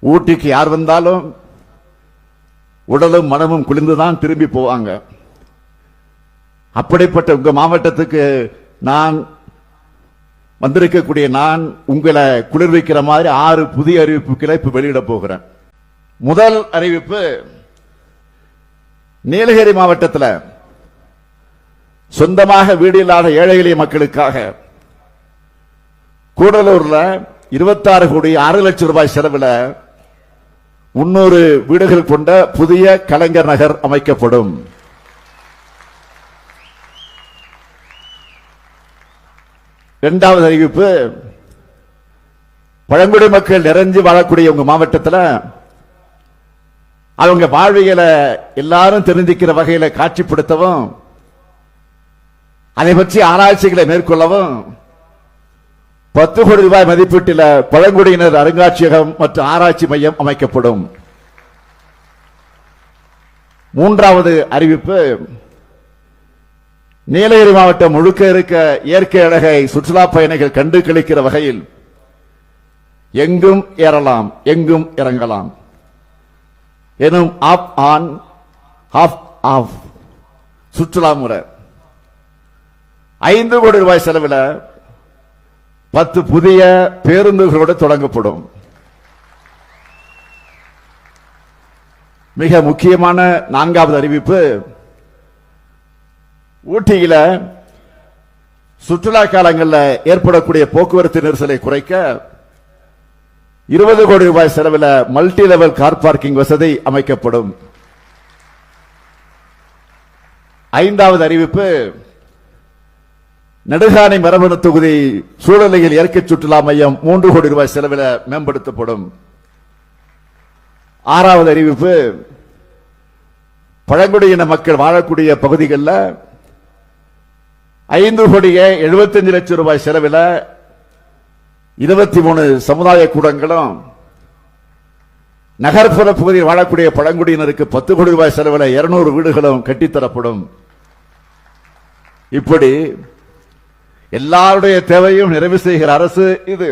ஊட்டிக்கு யார் வந்தாலும் உடலும் மனமும் குளிர்ந்துதான் திரும்பி போவாங்க. அப்படிப்பட்ட உங்க மாவட்டத்துக்கு நான் வந்திருக்கக்கூடிய நான் உங்களை குளிர்விக்கிற மாதிரி 6 புதிய அறிவிப்புகளை இப்ப வெளியிட போகிறேன். முதல் அறிவிப்பு, நீலகிரி மாவட்டத்தில் சொந்தமாக வீடு இல்லாத ஏழை எளிய மக்களுக்காக கூடலூர்ல 26 கோடி 6 லட்சம் ரூபாய் செலவில் 300 வீடுகள் கொண்ட புதிய கலைஞர் நகர் அமைக்கப்படும். இரண்டாவது அறிவிப்பு, பழங்குடி மக்கள் நிறைஞ்சு வாழக்கூடிய உங்க மாவட்டத்தில் அவங்க வாழ்வியலை எல்லாரும் தெரிஞ்சுக்கிற வகையில காட்சிப்படுத்தவும் அதை பற்றி ஆராய்ச்சிகளை மேற்கொள்ளவும் 10 கோடி ரூபாய் மதிப்பீட்டில் பழங்குடியினர் அருங்காட்சியகம் மற்றும் ஆராய்ச்சி மையம் அமைக்கப்படும். மூன்றாவது அறிவிப்பு, நீலகிரி மாவட்டம் முழுக்க இருக்க இயற்கை அழகை சுற்றுலா பயணிகள் கண்டு கழிக்கிற வகையில் எங்கும் ஏறலாம் எங்கும் இறங்கலாம் எனும் ஆப் ஆன் ஆஃப் ஆஃப் சுற்றுலா முறை 5 கோடி ரூபாய் செலவில் 10 புதிய பேருந்துகளோடு தொடங்கப்படும். மிக முக்கியமான 4வது அறிவிப்பு, ஊட்டியில சுற்றுலா காலங்களில் ஏற்படக்கூடிய போக்குவரத்து நெரிசலை குறைக்க 20 கோடி ரூபாய் செலவில் மல்டி லெவல் கார் பார்க்கிங் வசதி அமைக்கப்படும். 5வது அறிவிப்பு, நெடுகாணி மரபணு தொகுதி சூழலியல் இயற்கை சுற்றுலா மையம் 3 கோடி ரூபாய் செலவில் மேம்படுத்தப்படும். 6வது அறிவிப்பு, பழங்குடியின மக்கள் வாழக்கூடிய பகுதிகளில் 5 கோடியே 75 லட்சம் ரூபாய் செலவில் 23 சமுதாய கூடங்களும், நகர்ப்புற பகுதியில் வாழக்கூடிய பழங்குடியினருக்கு 10 கோடி ரூபாய் செலவில் 200 வீடுகளும் கட்டித்தரப்படும். இப்படி எல்லாருடைய தேவையும் நிறைவு செய்கிற அரசு இது.